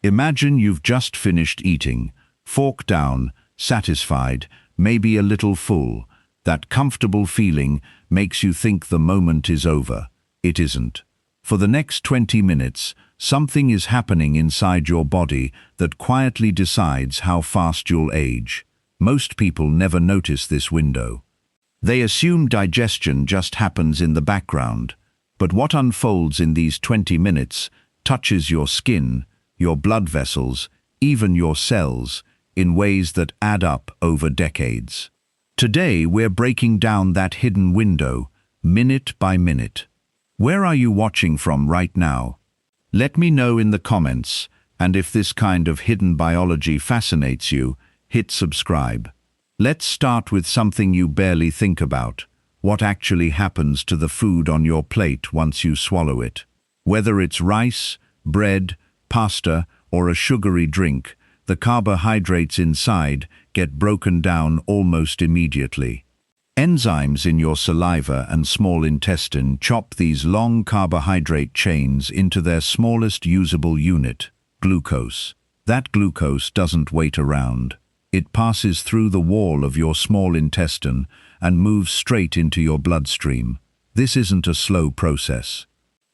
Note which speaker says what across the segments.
Speaker 1: Imagine you've just finished eating, fork down, satisfied, maybe a little full. That comfortable feeling makes you think the moment is over. It isn't. For the next 20 minutes, something is happening inside your body that quietly decides how fast you'll age. Most people never notice this window. They assume digestion just happens in the background. But what unfolds in these 20 minutes touches your skin, your blood vessels, even your cells, in ways that add up over decades. Today, we're breaking down that hidden window, minute by minute. Where are you watching from right now? Let me know in the comments, and if this kind of hidden biology fascinates you, hit subscribe. Let's start with something you barely think about: what actually happens to the food on your plate once you swallow it. Whether it's rice, bread, pasta, or a sugary drink, the carbohydrates inside get broken down almost immediately. Enzymes in your saliva and small intestine chop these long carbohydrate chains into their smallest usable unit, glucose. That glucose doesn't wait around. It passes through the wall of your small intestine and moves straight into your bloodstream. This isn't a slow process.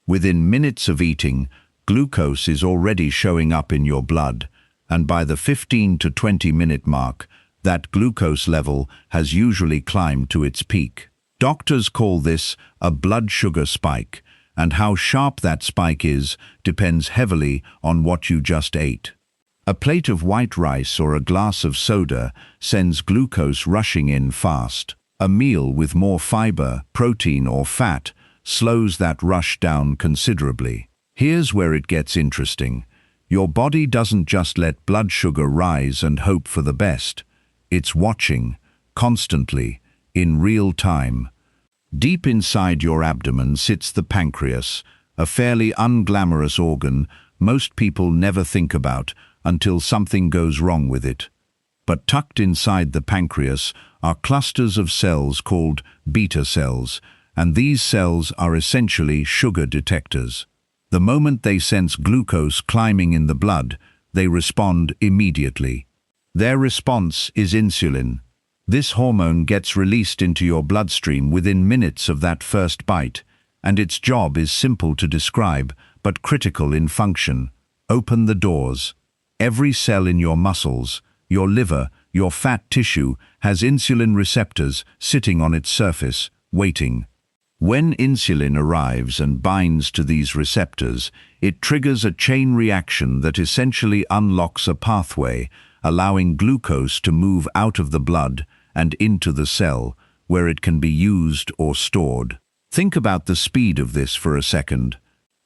Speaker 1: Within minutes of eating, glucose is already showing up in your blood, and by the 15 to 20-minute mark, that glucose level has usually climbed to its peak. Doctors call this a blood sugar spike, and how sharp that spike is depends heavily on what you just ate. A plate of white rice or a glass of soda sends glucose rushing in fast. A meal with more fiber, protein, or fat slows that rush down considerably. Here's where it gets interesting. Your body doesn't just let blood sugar rise and hope for the best. It's watching, constantly, in real time. Deep inside your abdomen sits the pancreas, a fairly unglamorous organ most people never think about until something goes wrong with it. But tucked inside the pancreas are clusters of cells called beta cells, and these cells are essentially sugar detectors. The moment they sense glucose climbing in the blood, they respond immediately. Their response is insulin. This hormone gets released into your bloodstream within minutes of that first bite, and its job is simple to describe, but critical in function. Open the doors. Every cell in your muscles, your liver, your fat tissue has insulin receptors sitting on its surface, waiting. When insulin arrives and binds to these receptors, it triggers a chain reaction that essentially unlocks a pathway, allowing glucose to move out of the blood and into the cell, where it can be used or stored. Think about the speed of this for a second.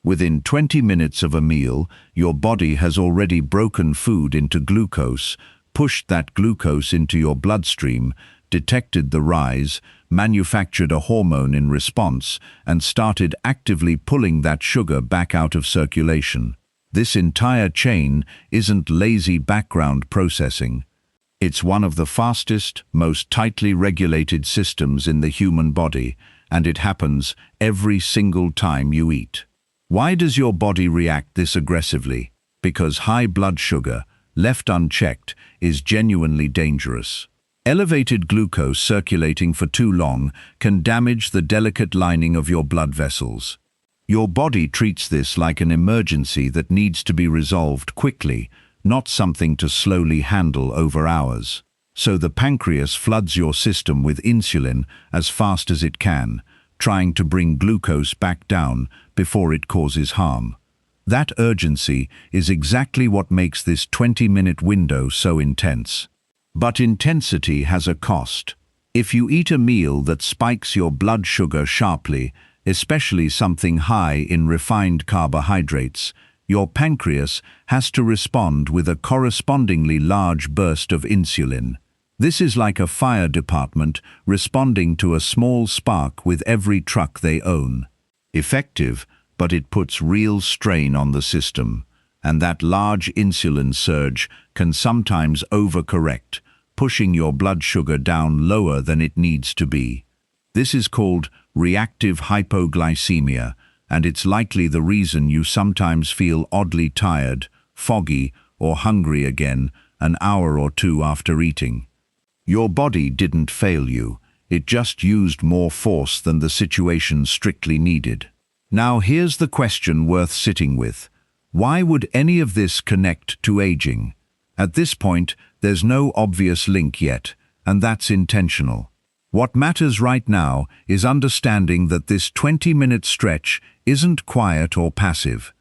Speaker 1: Within 20 minutes of a meal, your body has already broken food into glucose, pushed that glucose into your bloodstream, detected the rise, manufactured a hormone in response, and started actively pulling that sugar back out of circulation. This entire chain isn't lazy background processing. It's one of the fastest, most tightly regulated systems in the human body, and it happens every single time you eat. Why does your body react this aggressively? Because high blood sugar, left unchecked, is genuinely dangerous. Elevated glucose circulating for too long can damage the delicate lining of your blood vessels. Your body treats this like an emergency that needs to be resolved quickly, not something to slowly handle over hours. So the pancreas floods your system with insulin as fast as it can, trying to bring glucose back down before it causes harm. That urgency is exactly what makes this 20-minute window so intense. But intensity has a cost. If you eat a meal that spikes your blood sugar sharply, especially something high in refined carbohydrates, your pancreas has to respond with a correspondingly large burst of insulin. This is like a fire department responding to a small spark with every truck they own. Effective, but it puts real strain on the system, and that large insulin surge can sometimes overcorrect, pushing your blood sugar down lower than it needs to be. This is called reactive hypoglycemia, and it's likely the reason you sometimes feel oddly tired foggy, or hungry again an hour or two after eating. Your body didn't fail you, it just used more force than the situation strictly needed. Now here's the question worth sitting with. Why would any of this connect to aging? At this point, there's no obvious link yet, and that's intentional. What matters right now is understanding that this 20-minute stretch isn't quiet or passive.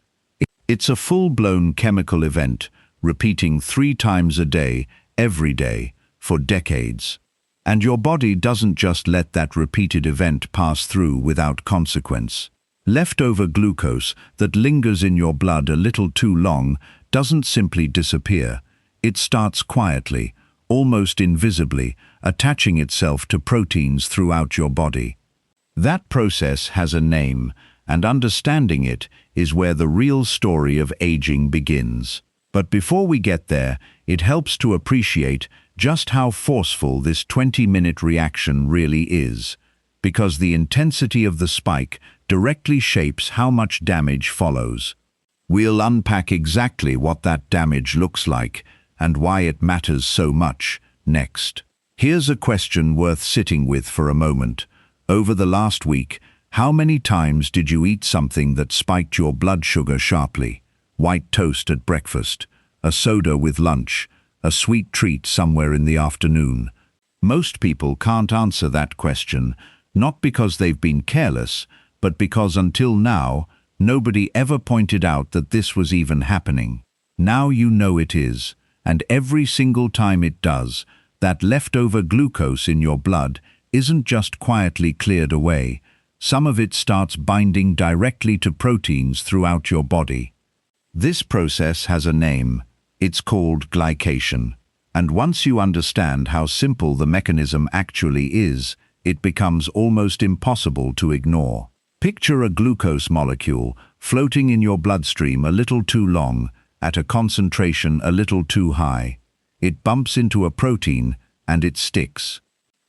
Speaker 1: It's a full-blown chemical event, repeating 3 times a day, every day, for decades. And your body doesn't just let that repeated event pass through without consequence. Leftover glucose that lingers in your blood a little too long doesn't simply disappear. It starts quietly, almost invisibly, attaching itself to proteins throughout your body. That process has a name, and understanding it is where the real story of aging begins. But before we get there, it helps to appreciate just how forceful this 20-minute reaction really is, because the intensity of the spike directly shapes how much damage follows. We'll unpack exactly what that damage looks like and why it matters so much next. Here's a question worth sitting with for a moment. Over the last week, how many times did you eat something that spiked your blood sugar sharply? White toast at breakfast, a soda with lunch, a sweet treat somewhere in the afternoon. Most people can't answer that question, not because they've been careless, but because until now, nobody ever pointed out that this was even happening. Now you know it is, and every single time it does, that leftover glucose in your blood isn't just quietly cleared away. Some of it starts binding directly to proteins throughout your body. This process has a name. It's called glycation. And once you understand how simple the mechanism actually is, it becomes almost impossible to ignore. Picture a glucose molecule floating in your bloodstream a little too long, at a concentration a little too high. It bumps into a protein and it sticks.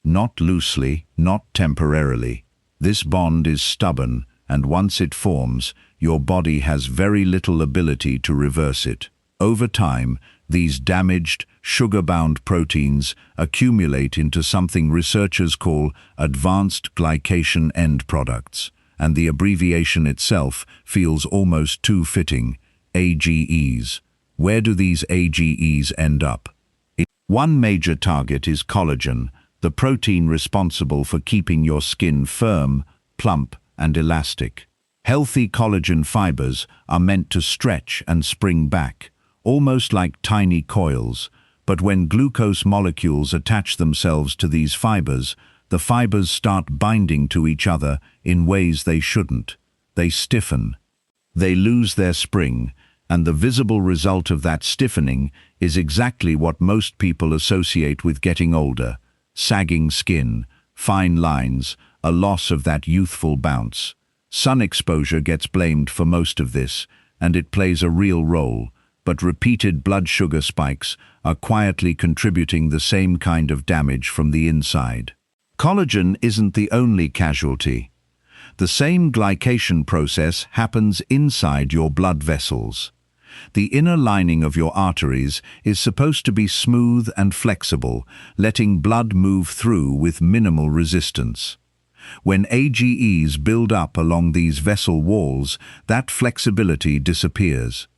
Speaker 1: Not loosely, not temporarily. This bond is stubborn, and once it forms, your body has very little ability to reverse it. Over time, these damaged, sugar-bound proteins accumulate into something researchers call advanced glycation end products, and the abbreviation itself feels almost too fitting. AGEs. Where do these AGEs end up? One major target is collagen, the protein responsible for keeping your skin firm, plump, and elastic. Healthy collagen fibers are meant to stretch and spring back, almost like tiny coils, but when glucose molecules attach themselves to these fibers, the fibers start binding to each other in ways they shouldn't. They stiffen. They lose their spring, and the visible result of that stiffening is exactly what most people associate with getting older: sagging skin, fine lines, a loss of that youthful bounce. Sun exposure gets blamed for most of this, and it plays a real role, but repeated blood sugar spikes are quietly contributing the same kind of damage from the inside. Collagen isn't the only casualty. The same glycation process happens inside your blood vessels. The inner lining of your arteries is supposed to be smooth and flexible, letting blood move through with minimal resistance. When AGEs build up along these vessel walls, that flexibility disappears.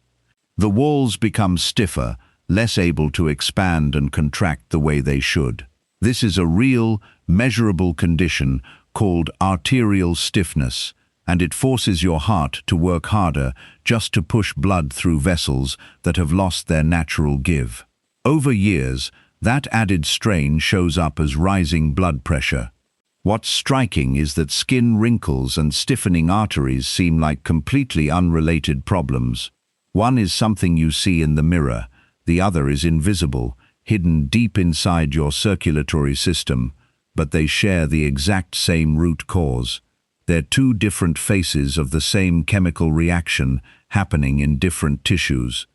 Speaker 1: The walls become stiffer, less able to expand and contract the way they should. This is a real, measurable condition called arterial stiffness, and it forces your heart to work harder just to push blood through vessels that have lost their natural give. Over years, that added strain shows up as rising blood pressure. What's striking is that skin wrinkles and stiffening arteries seem like completely unrelated problems. One is something you see in the mirror, the other is invisible, hidden deep inside your circulatory system, but they share the exact same root cause. They're two different faces of the same chemical reaction happening in different tissues.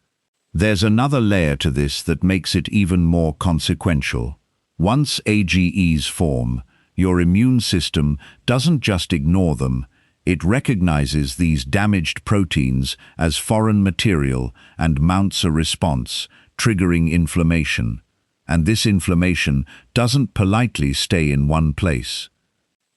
Speaker 1: There's another layer to this that makes it even more consequential. Once AGEs form, your immune system doesn't just ignore them, It recognizes these damaged proteins as foreign material and mounts a response, triggering inflammation. And this inflammation doesn't politely stay in one place.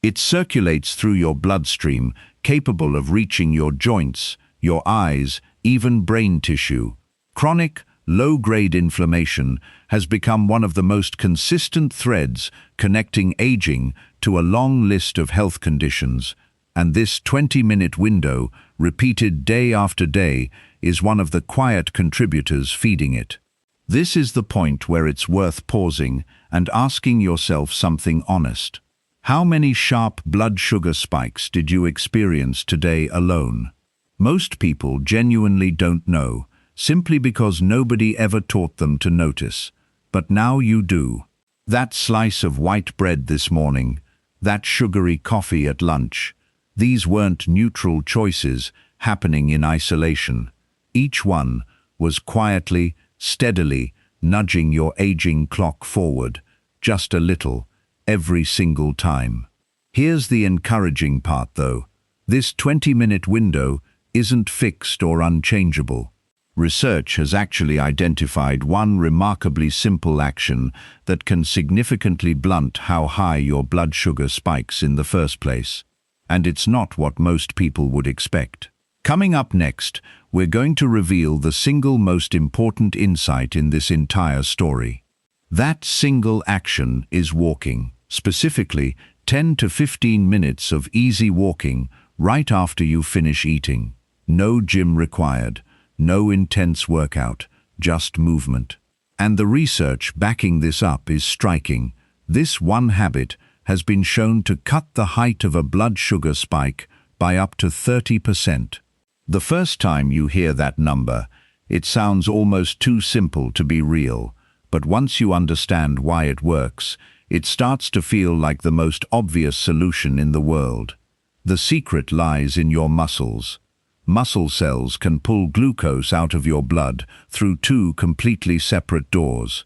Speaker 1: It circulates through your bloodstream, capable of reaching your joints, your eyes, even brain tissue. Chronic, low-grade inflammation has become one of the most consistent threads connecting aging to a long list of health conditions, and this 20-minute window, repeated day after day, is one of the quiet contributors feeding it. This is the point where it's worth pausing and asking yourself something honest. How many sharp blood sugar spikes did you experience today alone? Most people genuinely don't know, simply because nobody ever taught them to notice. But now you do. That slice of white bread this morning, that sugary coffee at lunch, these weren't neutral choices happening in isolation. Each one was quietly, steadily nudging your aging clock forward, just a little, every single time. Here's the encouraging part though. This 20-minute window isn't fixed or unchangeable. Research has actually identified one remarkably simple action that can significantly blunt how high your blood sugar spikes in the first place. And it's not what most people would expect. Coming up next, we're going to reveal the single most important insight in this entire story. That single action is walking, specifically 10 to 15 minutes of easy walking right after you finish eating. No gym required, no intense workout, just movement. And the research backing this up is striking. This one habit has been shown to cut the height of a blood sugar spike by up to 30%. The first time you hear that number, it sounds almost too simple to be real, but once you understand why it works, it starts to feel like the most obvious solution in the world. The secret lies in your muscles. Muscle cells can pull glucose out of your blood through two completely separate doors.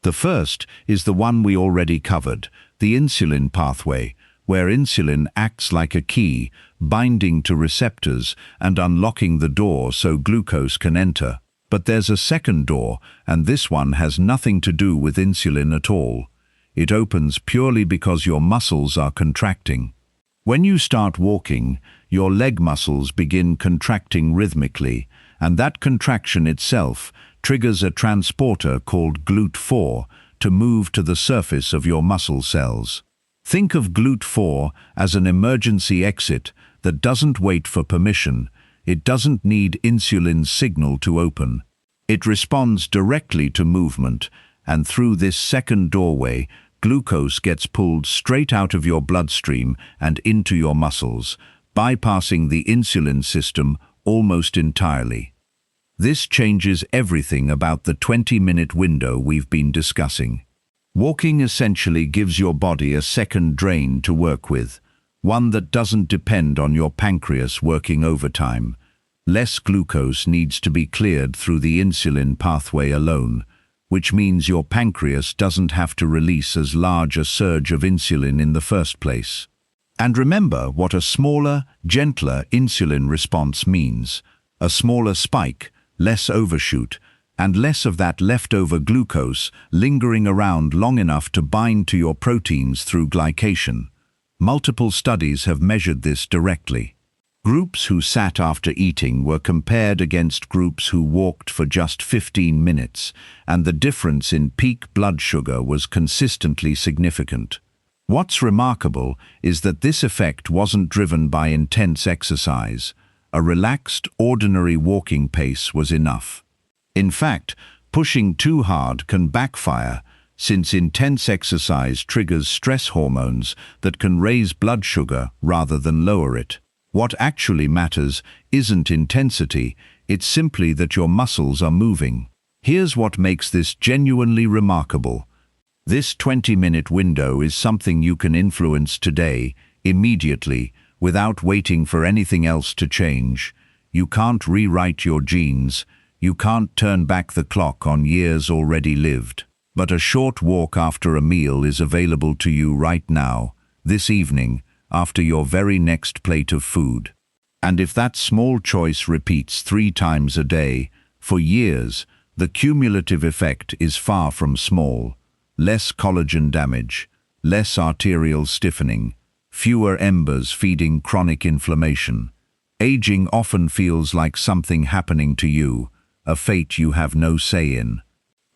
Speaker 1: The first is the one we already covered, the insulin pathway, where insulin acts like a key, binding to receptors and unlocking the door so glucose can enter. But there's a second door, and this one has nothing to do with insulin at all. It opens purely because your muscles are contracting. When you start walking, your leg muscles begin contracting rhythmically, and that contraction itself triggers a transporter called GLUT4 to move to the surface of your muscle cells. Think of GLUT4 as an emergency exit that doesn't wait for permission. It doesn't need insulin's signal to open. It responds directly to movement, and through this second doorway, glucose gets pulled straight out of your bloodstream and into your muscles, bypassing the insulin system almost entirely. This changes everything about the 20-minute window we've been discussing. Walking essentially gives your body a second drain to work with, one that doesn't depend on your pancreas working overtime. Less glucose needs to be cleared through the insulin pathway alone, which means your pancreas doesn't have to release as large a surge of insulin in the first place. And remember what a smaller, gentler insulin response means. A smaller spike, less overshoot, and less of that leftover glucose lingering around long enough to bind to your proteins through glycation. Multiple studies have measured this directly. Groups who sat after eating were compared against groups who walked for just 15 minutes, and the difference in peak blood sugar was consistently significant. What's remarkable is that this effect wasn't driven by intense exercise. A relaxed, ordinary walking pace was enough. In fact, pushing too hard can backfire, since intense exercise triggers stress hormones that can raise blood sugar rather than lower it. What actually matters isn't intensity, it's simply that your muscles are moving. Here's what makes this genuinely remarkable. This 20-minute window is something you can influence today, immediately, without waiting for anything else to change. You can't rewrite your genes, you can't turn back the clock on years already lived. But a short walk after a meal is available to you right now, this evening, after your very next plate of food. And if that small choice repeats 3 times a day, for years, the cumulative effect is far from small. Less collagen damage, less arterial stiffening, fewer embers feeding chronic inflammation. Aging often feels like something happening to you, a fate you have no say in.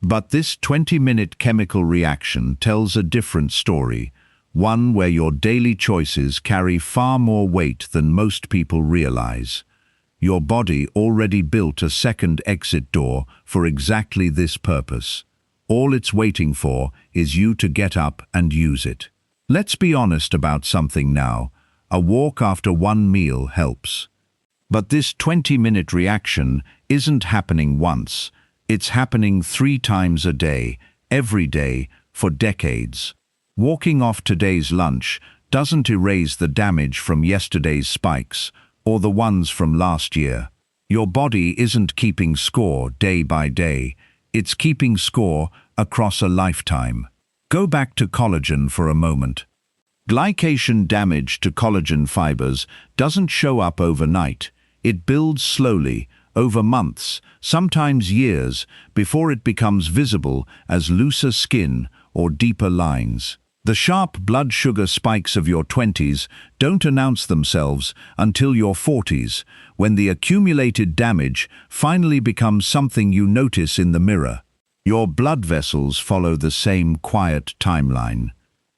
Speaker 1: But this 20-minute chemical reaction tells a different story, one where your daily choices carry far more weight than most people realize. Your body already built a second exit door for exactly this purpose. All it's waiting for is you to get up and use it. Let's be honest about something now. A walk after one meal helps. But this 20-minute reaction isn't happening once. It's happening 3 times a day, every day, for decades. Walking off today's lunch doesn't erase the damage from yesterday's spikes or the ones from last year. Your body isn't keeping score day by day. It's keeping score across a lifetime. Go back to collagen for a moment. Glycation damage to collagen fibers doesn't show up overnight. It builds slowly, over months, sometimes years, before it becomes visible as looser skin or deeper lines. The sharp blood sugar spikes of your 20s don't announce themselves until your 40s, when the accumulated damage finally becomes something you notice in the mirror. Your blood vessels follow the same quiet timeline.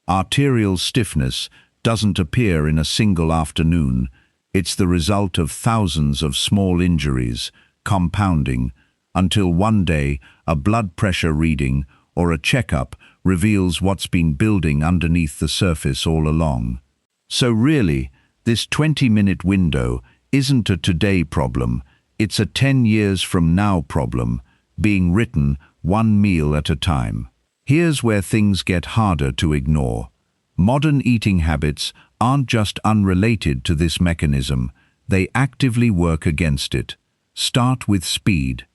Speaker 1: Arterial stiffness doesn't appear in a single afternoon. It's the result of thousands of small injuries, compounding, until one day a blood pressure reading or a checkup reveals what's been building underneath the surface all along. So really, this 20-minute window isn't a today problem, it's a 10 years from now problem, being written one meal at a time. Here's where things get harder to ignore. Modern eating habits aren't just unrelated to this mechanism, they actively work against it. Start with speed.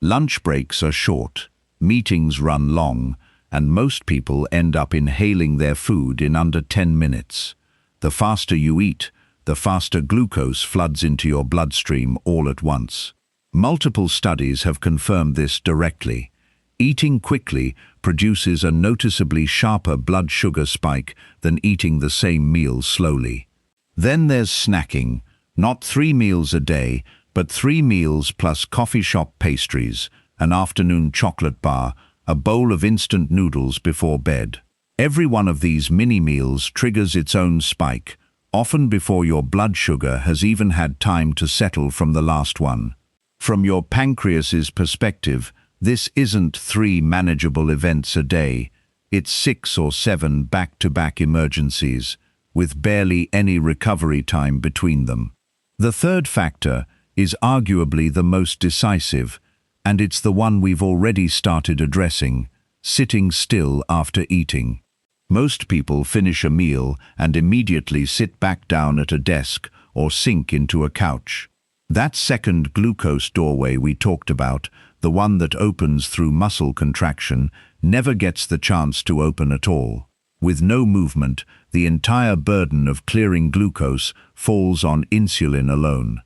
Speaker 1: Lunch breaks are short, meetings run long, and most people end up inhaling their food in under 10 minutes. The faster you eat, the faster glucose floods into your bloodstream all at once. Multiple studies have confirmed this directly. Eating quickly produces a noticeably sharper blood sugar spike than eating the same meal slowly. Then there's snacking, not 3 meals a day, but 3 meals plus coffee shop pastries, an afternoon chocolate bar, a bowl of instant noodles before bed. Every one of these mini meals triggers its own spike, often before your blood sugar has even had time to settle from the last one. From your pancreas's perspective, this isn't 3 manageable events a day, it's 6 or 7 back-to-back emergencies, with barely any recovery time between them. The third factor is arguably the most decisive, and it's the one we've already started addressing: sitting still after eating. Most people finish a meal and immediately sit back down at a desk or sink into a couch. That second glucose doorway we talked about, the one that opens through muscle contraction, never gets the chance to open at all. With no movement, the entire burden of clearing glucose falls on insulin alone.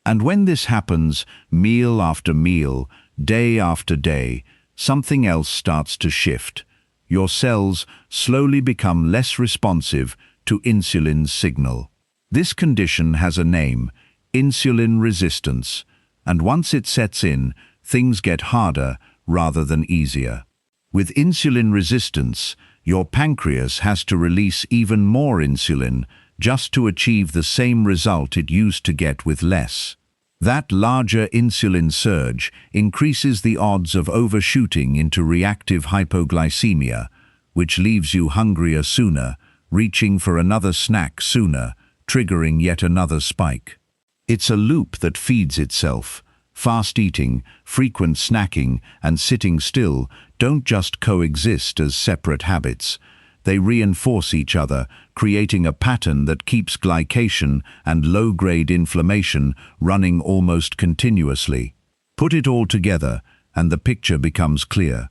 Speaker 1: And when this happens, meal after meal, day after day, something else starts to shift. Your cells slowly become less responsive to insulin's signal. This condition has a name: insulin resistance, and once it sets in, things get harder rather than easier. With insulin resistance, your pancreas has to release even more insulin just to achieve the same result it used to get with less. That larger insulin surge increases the odds of overshooting into reactive hypoglycemia, which leaves you hungrier sooner, reaching for another snack sooner, triggering yet another spike. It's a loop that feeds itself. Fast eating, frequent snacking, and sitting still don't just coexist as separate habits. They reinforce each other, creating a pattern that keeps glycation and low-grade inflammation running almost continuously. Put it all together, and the picture becomes clear.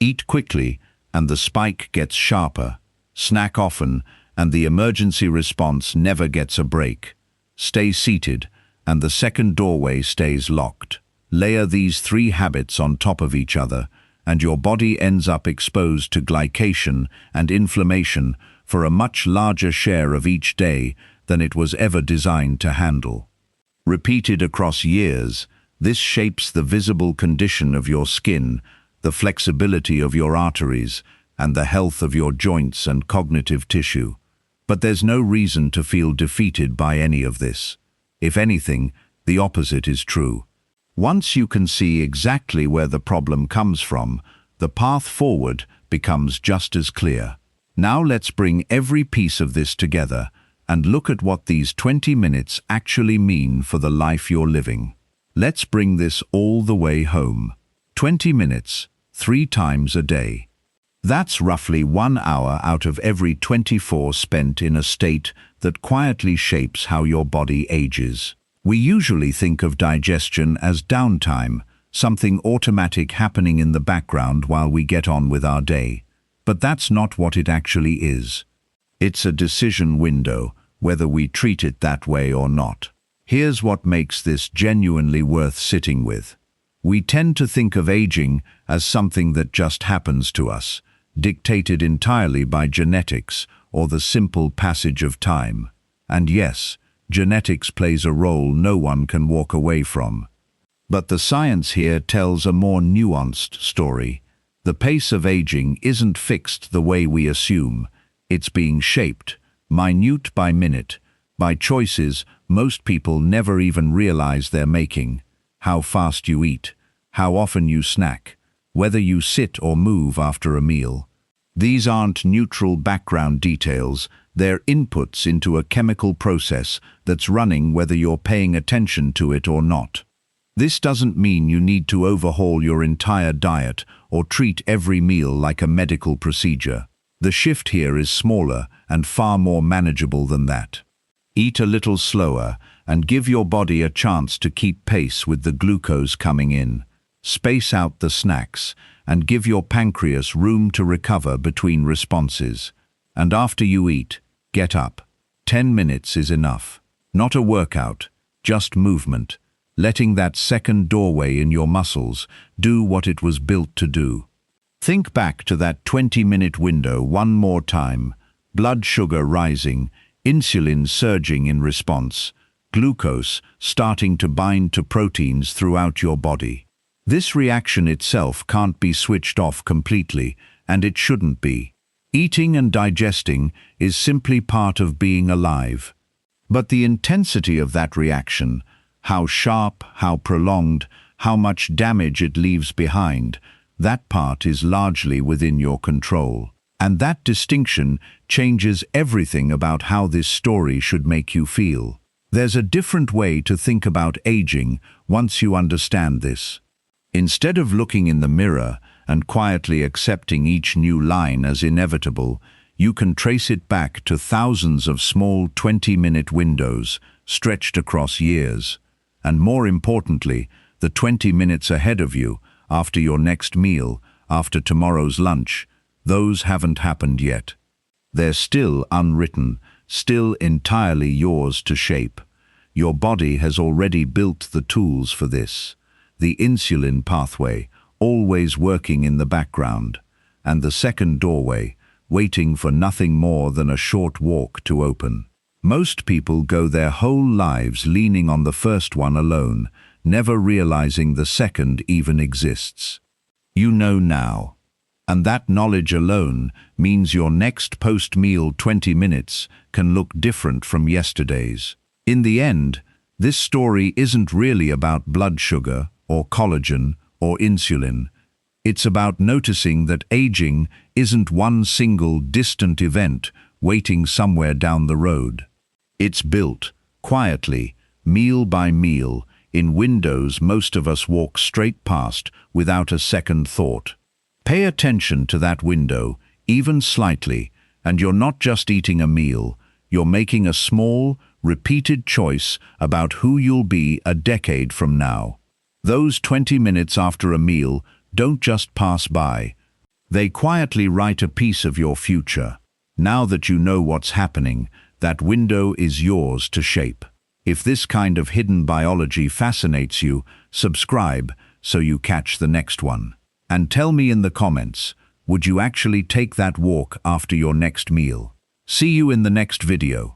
Speaker 1: Eat quickly, and the spike gets sharper. Snack often, and the emergency response never gets a break. Stay seated, and the second doorway stays locked. Layer these 3 habits on top of each other, and your body ends up exposed to glycation and inflammation for a much larger share of each day than it was ever designed to handle. Repeated across years, this shapes the visible condition of your skin, the flexibility of your arteries, and the health of your joints and cognitive tissue. But there's no reason to feel defeated by any of this. If anything, the opposite is true. Once you can see exactly where the problem comes from, the path forward becomes just as clear. Now let's bring every piece of this together and look at what these 20 minutes actually mean for the life you're living. Let's bring this all the way home. 20 minutes, 3 times a day. That's roughly 1 hour out of every 24 spent in a state that quietly shapes how your body ages. We usually think of digestion as downtime, something automatic happening in the background while we get on with our day. But that's not what it actually is. It's a decision window, whether we treat it that way or not. Here's what makes this genuinely worth sitting with. We tend to think of aging as something that just happens to us, dictated entirely by genetics or the simple passage of time. And yes, genetics plays a role no one can walk away from. But the science here tells a more nuanced story. The pace of aging isn't fixed the way we assume. It's being shaped, minute by minute, by choices most people never even realize they're making. How fast you eat, how often you snack, whether you sit or move after a meal. These aren't neutral background details, they're inputs into a chemical process that's running whether you're paying attention to it or not. This doesn't mean you need to overhaul your entire diet or treat every meal like a medical procedure. The shift here is smaller and far more manageable than that. Eat a little slower and give your body a chance to keep pace with the glucose coming in. Space out the snacks and give your pancreas room to recover between responses. And after you eat, get up. 10 minutes is enough. Not a workout, just movement, letting that second doorway in your muscles do what it was built to do. Think back to that 20-minute window one more time. Blood sugar rising, insulin surging in response, glucose starting to bind to proteins throughout your body. This reaction itself can't be switched off completely, and it shouldn't be. Eating and digesting is simply part of being alive. But the intensity of that reaction, how sharp, how prolonged, how much damage it leaves behind, that part is largely within your control. And that distinction changes everything about how this story should make you feel. There's a different way to think about aging once you understand this. Instead of looking in the mirror and quietly accepting each new line as inevitable, you can trace it back to thousands of small 20-minute windows stretched across years. And more importantly, the 20 minutes ahead of you, after your next meal, after tomorrow's lunch, those haven't happened yet. They're still unwritten, still entirely yours to shape. Your body has already built the tools for this. The insulin pathway, always working in the background, and the second doorway, waiting for nothing more than a short walk to open. Most people go their whole lives leaning on the first one alone, never realizing the second even exists. You know now. And that knowledge alone means your next post-meal 20 minutes can look different from yesterday's. In the end, this story isn't really about blood sugar or collagen or insulin. It's about noticing that aging isn't one single distant event waiting somewhere down the road. It's built, quietly, meal by meal, in windows most of us walk straight past without a second thought. Pay attention to that window, even slightly, and you're not just eating a meal, you're making a small, repeated choice about who you'll be a decade from now. Those 20 minutes after a meal don't just pass by. They quietly write a piece of your future. Now that you know what's happening, that window is yours to shape. If this kind of hidden biology fascinates you, subscribe so you catch the next one. And tell me in the comments, would you actually take that walk after your next meal? See you in the next video.